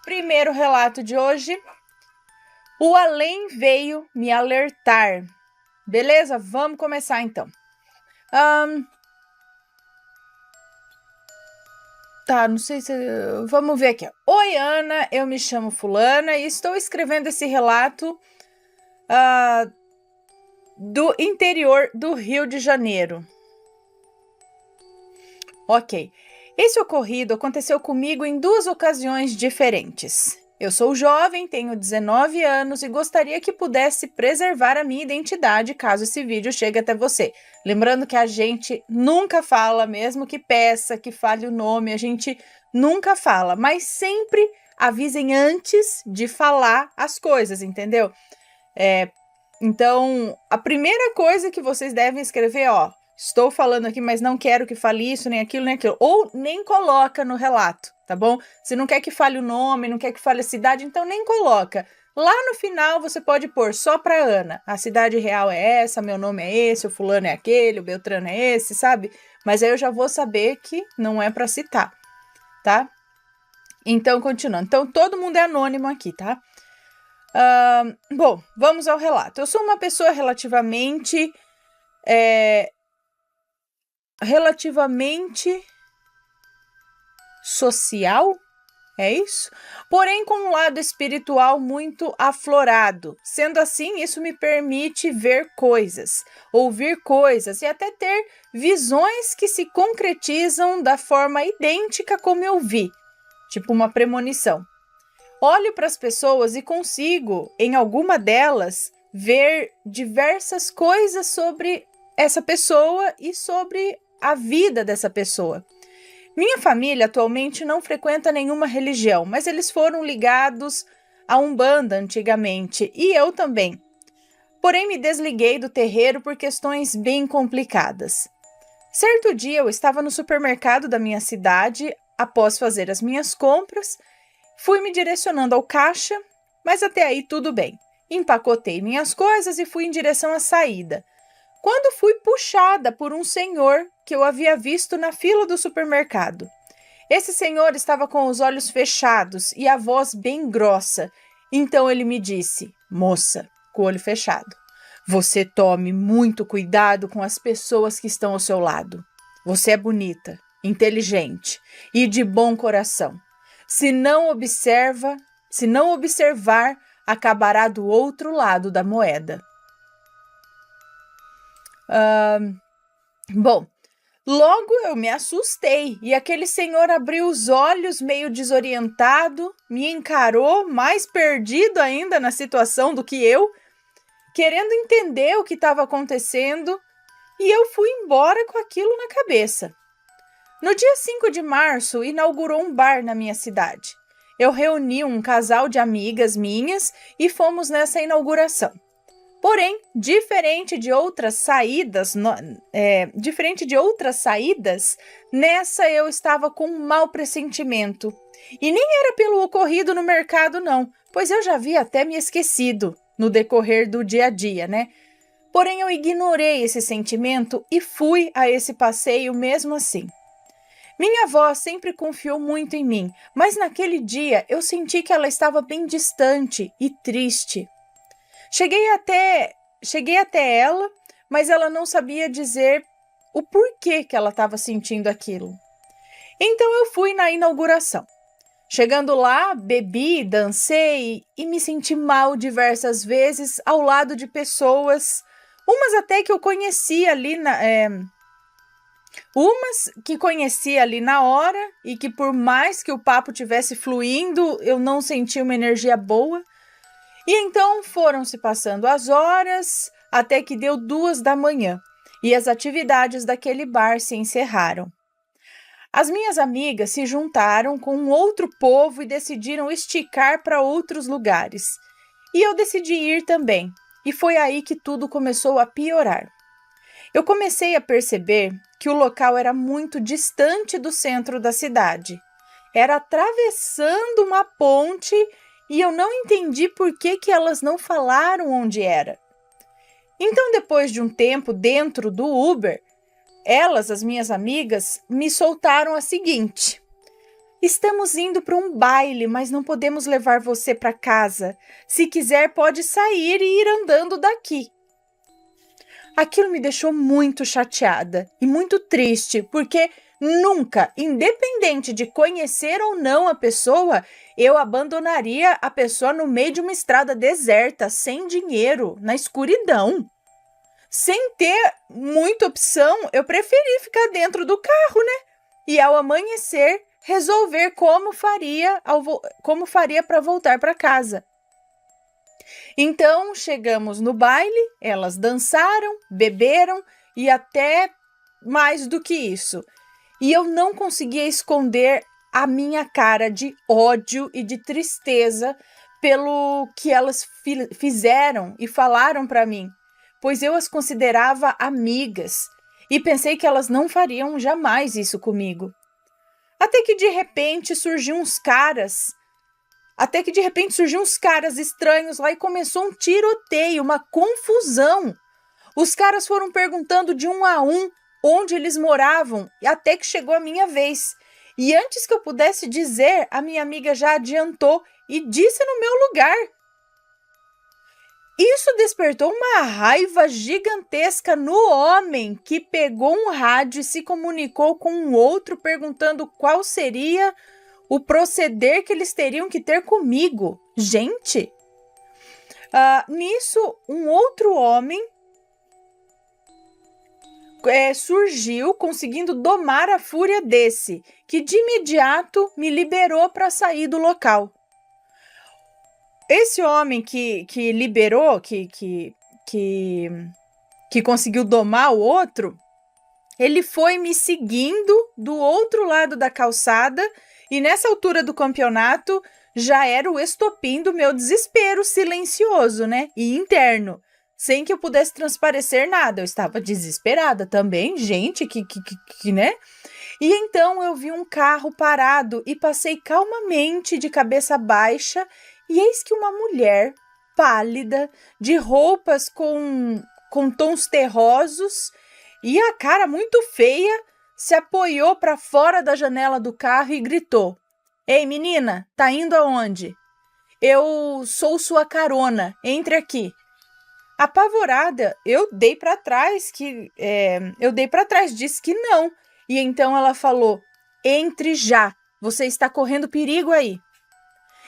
Primeiro relato de hoje. O além veio me alertar. Beleza? Vamos começar então. Não sei se... Vamos ver aqui. Oi, Ana, eu me chamo Fulana e estou escrevendo esse relato do interior do Rio de Janeiro. Ok. Esse ocorrido aconteceu comigo em 2 ocasiões diferentes. Eu sou jovem, tenho 19 anos e gostaria que pudesse preservar a minha identidade caso esse vídeo chegue até você. Lembrando que a gente nunca fala, mesmo que peça, que fale o nome, a gente nunca fala, mas sempre avisem antes de falar as coisas, entendeu? Então, a primeira coisa que vocês devem escrever, estou falando aqui, mas não quero que fale isso, nem aquilo, nem aquilo. Ou nem coloca no relato, tá bom? Se não quer que fale o nome, não quer que fale a cidade, então nem coloca. Lá no final você pode pôr só pra Ana. A cidade real é essa, meu nome é esse, o fulano é aquele, o Beltrano é esse, sabe? Mas aí eu já vou saber que não é pra citar, tá? Então, continuando. Então, todo mundo é anônimo aqui, tá? Bom, vamos ao relato. Eu sou uma pessoa relativamente social, é isso? Porém, com um lado espiritual muito aflorado. Sendo assim, isso me permite ver coisas, ouvir coisas e até ter visões que se concretizam da forma idêntica como eu vi, tipo uma premonição. Olho para as pessoas e consigo, em alguma delas, ver diversas coisas sobre essa pessoa e sobre a vida dessa pessoa. Minha família atualmente não frequenta nenhuma religião, mas eles foram ligados a Umbanda antigamente, e eu também. Porém, me desliguei do terreiro por questões bem complicadas. Certo dia, eu estava no supermercado da minha cidade, após fazer as minhas compras. Fui me direcionando ao caixa, mas até aí tudo bem. Empacotei minhas coisas e fui em direção à saída. Quando fui puxada por um senhor que eu havia visto na fila do supermercado. Esse senhor estava com os olhos fechados e a voz bem grossa. Então ele me disse: moça, com o olho fechado, você tome muito cuidado com as pessoas que estão ao seu lado. Você é bonita, inteligente e de bom coração. Se não observar, acabará do outro lado da moeda. Bom, logo eu me assustei e aquele senhor abriu os olhos meio desorientado, me encarou, mais perdido ainda na situação do que eu, querendo entender o que estava acontecendo, e eu fui embora com aquilo na cabeça. No dia 5 de março, inaugurou um bar na minha cidade. Eu reuni um casal de amigas minhas e fomos nessa inauguração. Porém, diferente de outras saídas, nessa eu estava com um mau pressentimento. E nem era pelo ocorrido no mercado, não, pois eu já havia até me esquecido no decorrer do dia a dia, né? Porém, eu ignorei esse sentimento e fui a esse passeio mesmo assim. Minha avó sempre confiou muito em mim, mas naquele dia eu senti que ela estava bem distante e triste. Cheguei até ela, mas ela não sabia dizer o porquê que ela estava sentindo aquilo. Então eu fui na inauguração. Chegando lá, bebi, dancei e me senti mal diversas vezes ao lado de pessoas, umas até que eu conhecia ali na hora e que por mais que o papo tivesse fluindo, eu não senti uma energia boa. E então foram se passando as horas até que deu 2 da manhã e as atividades daquele bar se encerraram. As minhas amigas se juntaram com um outro povo e decidiram esticar para outros lugares. E eu decidi ir também, e foi aí que tudo começou a piorar. Eu comecei a perceber que o local era muito distante do centro da cidade. Era atravessando uma ponte e eu não entendi por que elas não falaram onde era. Então, depois de um tempo dentro do Uber, elas, as minhas amigas, me soltaram a seguinte: Estamos indo para um baile, mas não podemos levar você para casa. Se quiser, pode sair e ir andando daqui. Aquilo me deixou muito chateada e muito triste, porque nunca, independente de conhecer ou não a pessoa, eu abandonaria a pessoa no meio de uma estrada deserta, sem dinheiro, na escuridão. Sem ter muita opção, eu preferi ficar dentro do carro, né? E ao amanhecer, resolver como faria para voltar para casa. Então, chegamos no baile, elas dançaram, beberam e até mais do que isso. E eu não conseguia esconder a minha cara de ódio e de tristeza pelo que elas fizeram e falaram para mim, pois eu as considerava amigas e pensei que elas não fariam jamais isso comigo. Até que de repente surgiu uns caras estranhos lá e começou um tiroteio, uma confusão. Os caras foram perguntando de um a um onde eles moravam, até que chegou a minha vez. E antes que eu pudesse dizer, a minha amiga já adiantou e disse no meu lugar. Isso despertou uma raiva gigantesca no homem, que pegou um rádio e se comunicou com um outro perguntando qual seria o proceder que eles teriam que ter comigo. Gente! Nisso, um outro homem surgiu, conseguindo domar a fúria desse, que de imediato me liberou para sair do local. Esse homem que liberou, que conseguiu domar o outro, ele foi me seguindo do outro lado da calçada e nessa altura do campeonato já era o estopim do meu desespero silencioso, né? E interno, sem que eu pudesse transparecer nada. Eu estava desesperada também, gente, né? E então eu vi um carro parado e passei calmamente de cabeça baixa e eis que uma mulher pálida, de roupas com tons terrosos e a cara muito feia, se apoiou para fora da janela do carro e gritou: "Ei, menina, tá indo aonde? Eu sou sua carona, entre aqui." Apavorada, eu dei para trás, disse que não. E então ela falou: "Entre já, você está correndo perigo aí."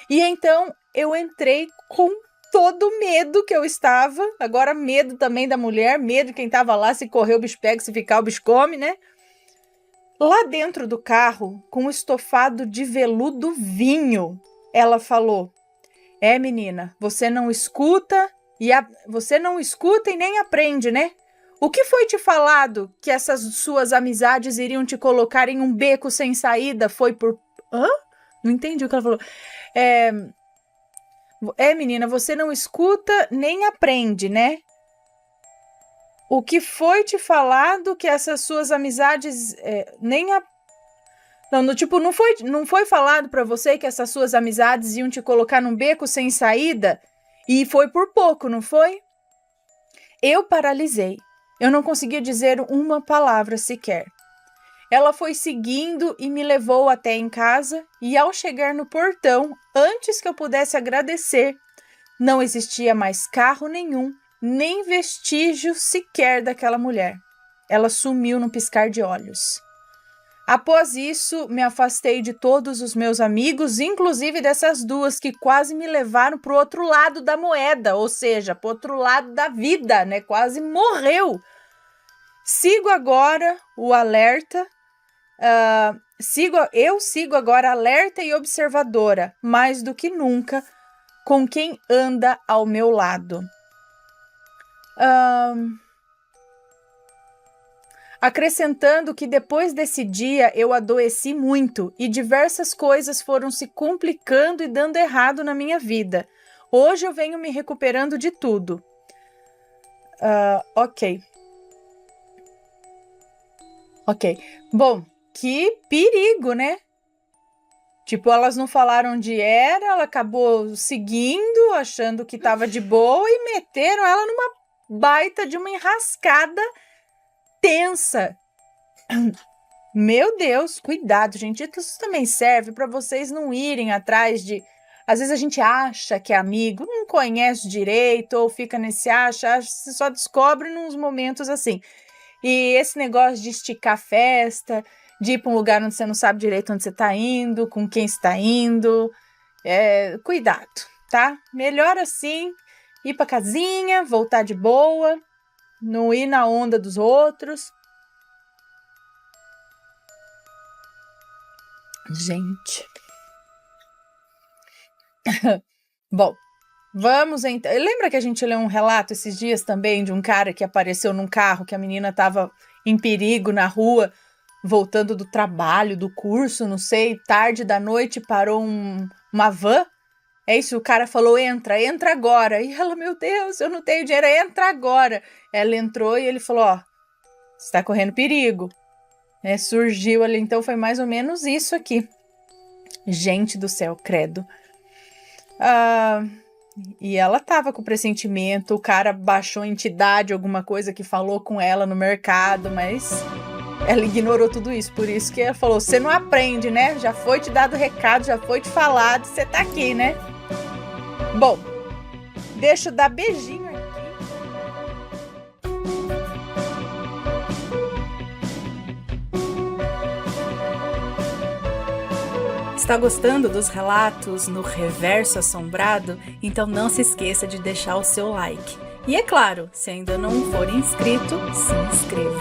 E então eu entrei com todo o medo que eu estava, agora medo também da mulher, medo de quem estava lá, se correr o bicho pega, se ficar o bicho come, né? Lá dentro do carro, com um estofado de veludo vinho, ela falou: menina, você não escuta e nem aprende, né? O que foi te falado que essas suas amizades iriam te colocar em um beco sem saída? Foi por... Hã? Não entendi o que ela falou. Menina, você não escuta nem aprende, né? O que foi te falado que essas suas amizades não foi falado para você que essas suas amizades iam te colocar num beco sem saída? E foi por pouco, não foi? Eu paralisei. Eu não conseguia dizer uma palavra sequer. Ela foi seguindo e me levou até em casa, e ao chegar no portão, antes que eu pudesse agradecer, não existia mais carro nenhum, nem vestígio sequer daquela mulher. Ela sumiu num piscar de olhos. Após isso, me afastei de todos os meus amigos, inclusive dessas duas que quase me levaram para o outro lado da moeda, ou seja, para o outro lado da vida, né? Quase morreu. Sigo agora o alerta. Eu sigo agora alerta e observadora, mais do que nunca, com quem anda ao meu lado. Acrescentando que depois desse dia eu adoeci muito e diversas coisas foram se complicando e dando errado na minha vida. Hoje eu venho me recuperando de tudo. Ok. Bom, que perigo, né? Tipo, elas não falaram onde era, ela acabou seguindo, achando que tava de boa e meteram ela numa baita de uma enrascada tensa. Meu Deus, cuidado, gente. Isso também serve para vocês não irem atrás de. Às vezes a gente acha que é amigo, não conhece direito, ou fica nesse acha, você só descobre nos momentos assim. E esse negócio de esticar a festa, de ir para um lugar onde você não sabe direito onde você está indo, com quem está indo, cuidado, tá? Melhor assim, ir para casinha, voltar de boa, não ir na onda dos outros. Gente. Bom, vamos então. Lembra que a gente leu um relato esses dias também de um cara que apareceu num carro, que a menina estava em perigo na rua, voltando do trabalho, do curso, não sei, tarde da noite, parou uma van. É isso, o cara falou, entra agora. E ela, meu Deus, eu não tenho dinheiro, entra agora. Ela entrou e ele falou, ó, você tá correndo perigo. Surgiu ali, então foi mais ou menos isso aqui. Gente do céu, credo. E ela tava com pressentimento, o cara baixou a entidade, alguma coisa que falou com ela no mercado, mas ela ignorou tudo isso. Por isso que ela falou, você não aprende, né? Já foi te dado recado, já foi te falado, você tá aqui, né? Bom, deixa eu dar beijinho aqui. Está gostando dos relatos no Reverso Assombrado? Então não se esqueça de deixar o seu like. E é claro, se ainda não for inscrito, se inscreva.